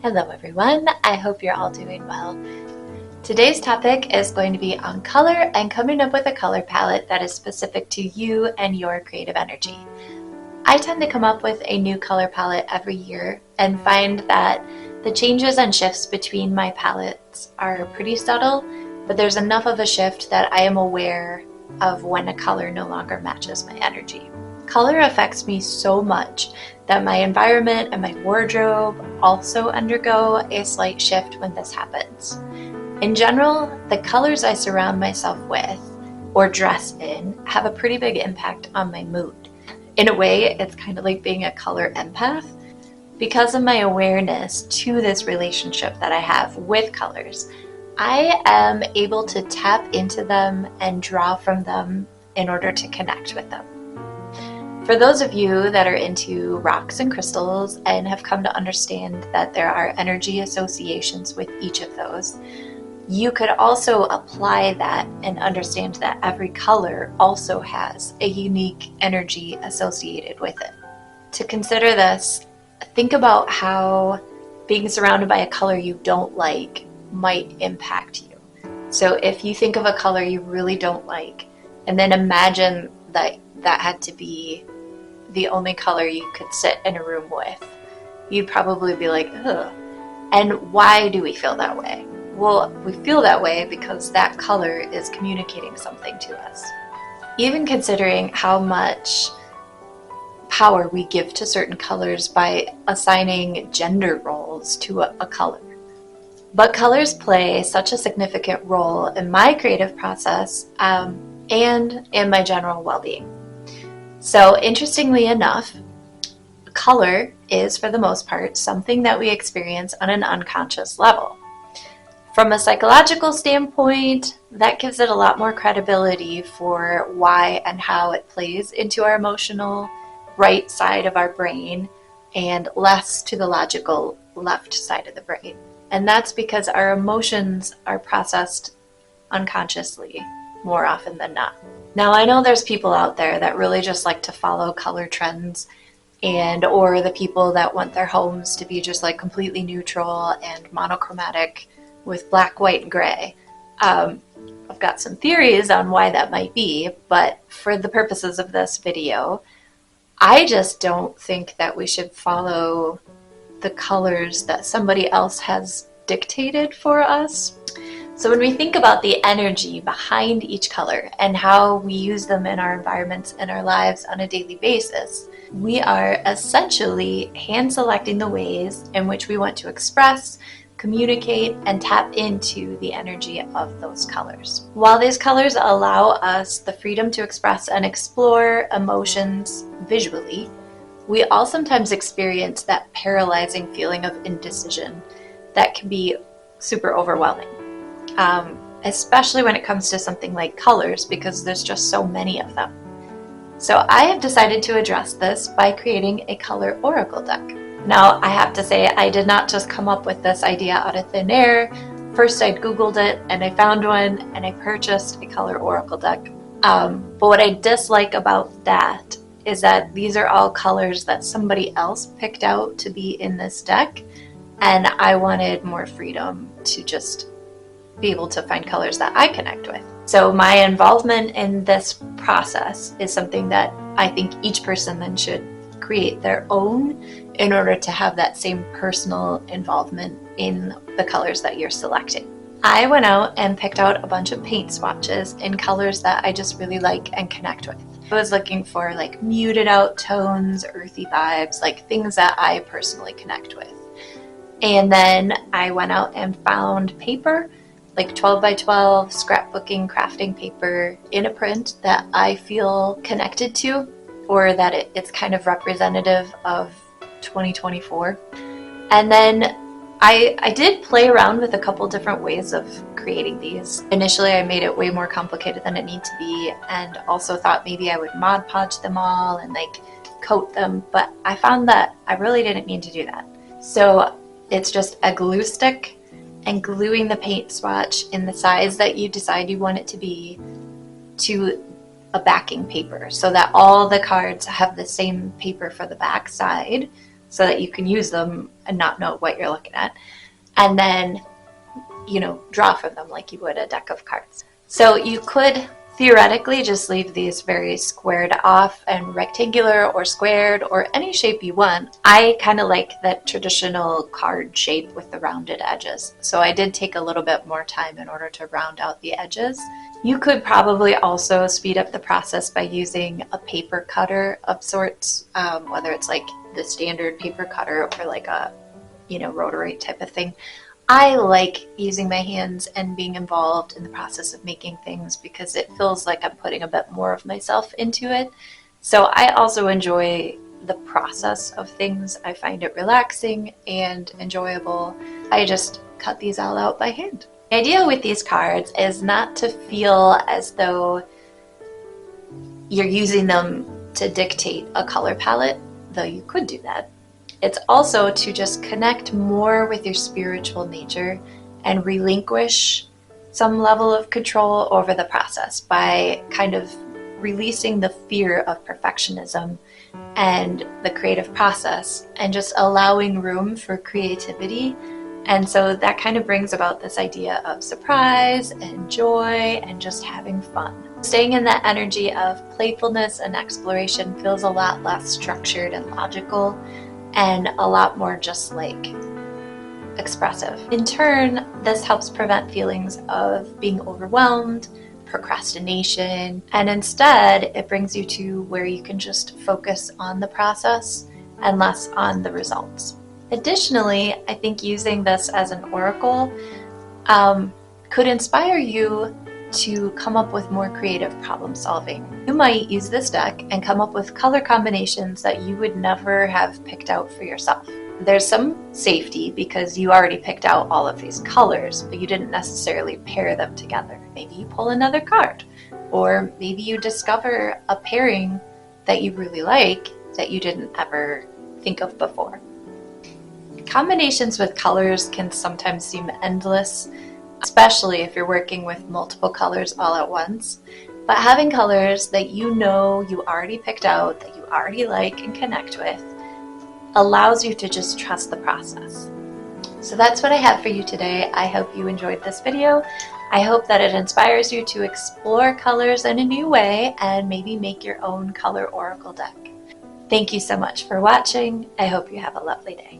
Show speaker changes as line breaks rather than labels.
Hello everyone, I hope you're all doing well. Today's topic is going to be on color and coming up with a color palette that is specific to you and your creative energy. I tend to come up with a new color palette every year and find that the changes and shifts between my palettes are pretty subtle, but there's enough of a shift that I am aware of when a color no longer matches my energy. Color affects me so much that my environment and my wardrobe also undergo a slight shift when this happens. In general, the colors I surround myself with or dress in have a pretty big impact on my mood. In a way, it's kind of like being a color empath. Because of my awareness to this relationship that I have with colors, I am able to tap into them and draw from them in order to connect with them. For those of you that are into rocks and crystals and have come to understand that there are energy associations with each of those, you could also apply that and understand that every color also has a unique energy associated with it. To consider this, think about how being surrounded by a color you don't like might impact you. So if you think of a color you really don't like, and then imagine that had to be the only color you could sit in a room with, you'd probably be like, ugh. And why do we feel that way? Well, we feel that way because that color is communicating something to us. Even considering how much power we give to certain colors by assigning gender roles to a color. But colors play such a significant role in my creative process and in my general well-being. So interestingly enough, color is, for the most part, something that we experience on an unconscious level. From a psychological standpoint, that gives it a lot more credibility for why and how it plays into our emotional right side of our brain and less to the logical left side of the brain. And that's because our emotions are processed unconsciously more often than not. Now, I know there's people out there that really just like to follow color trends or the people that want their homes to be just like completely neutral and monochromatic with black, white, and gray. I've got some theories on why that might be, but for the purposes of this video, I just don't think that we should follow the colors that somebody else has dictated for us. So when we think about the energy behind each color and how we use them in our environments and our lives on a daily basis, we are essentially hand selecting the ways in which we want to express, communicate, and tap into the energy of those colors. While these colors allow us the freedom to express and explore emotions visually, we all sometimes experience that paralyzing feeling of indecision that can be super overwhelming. Especially when it comes to something like colors, because there's just so many of them. So I have decided to address this by creating a color oracle deck. Now, I have to say, I did not just come up with this idea out of thin air. First, I Googled it and I found one and I purchased a color oracle deck. But what I dislike about that is that these are all colors that somebody else picked out to be in this deck, and I wanted more freedom to just be able to find colors that I connect with. So my involvement in this process is something that I think each person then should create their own in order to have that same personal involvement in the colors that you're selecting. I went out and picked out a bunch of paint swatches in colors that I just really like and connect with. I was looking for like muted out tones, earthy vibes, like things that I personally connect with. And then I went out and found paper, like 12 by 12 scrapbooking, crafting paper in a print that I feel connected to, or that it's kind of representative of 2024. And then I did play around with a couple different ways of creating these. Initially, I made it way more complicated than it needed to be, and also thought maybe I would Mod Podge them all and like coat them, but I found that I really didn't mean to do that. So it's just a glue stick and gluing the paint swatch in the size that you decide you want it to be to a backing paper so that all the cards have the same paper for the back side, so that you can use them and not know what you're looking at, and then, you know, draw from them like you would a deck of cards. So you could theoretically just leave these very squared off and rectangular or squared or any shape you want. I kind of like that traditional card shape with the rounded edges. So I did take a little bit more time in order to round out the edges. You could probably also speed up the process by using a paper cutter of sorts, whether it's like the standard paper cutter or like a, you know, rotary type of thing. I like using my hands and being involved in the process of making things because it feels like I'm putting a bit more of myself into it. So I also enjoy the process of things. I find it relaxing and enjoyable. I just cut these all out by hand. The idea with these cards is not to feel as though you're using them to dictate a color palette, though you could do that. It's also to just connect more with your spiritual nature and relinquish some level of control over the process by kind of releasing the fear of perfectionism and the creative process and just allowing room for creativity. And so that kind of brings about this idea of surprise and joy and just having fun. Staying in that energy of playfulness and exploration feels a lot less structured and logical, and a lot more just like expressive. In turn, this helps prevent feelings of being overwhelmed, procrastination, and instead it brings you to where you can just focus on the process and less on the results. Additionally, I think using this as an oracle could inspire you to come up with more creative problem solving. You might use this deck and come up with color combinations that you would never have picked out for yourself. There's some safety because you already picked out all of these colors, but you didn't necessarily pair them together. Maybe you pull another card, or maybe you discover a pairing that you really like that you didn't ever think of before. Combinations with colors can sometimes seem endless, especially if you're working with multiple colors all at once. But having colors that you know you already picked out, that you already like and connect with, allows you to just trust the process. So that's what I have for you today. I hope you enjoyed this video. I hope that it inspires you to explore colors in a new way and maybe make your own color oracle deck. Thank you so much for watching. I hope you have a lovely day.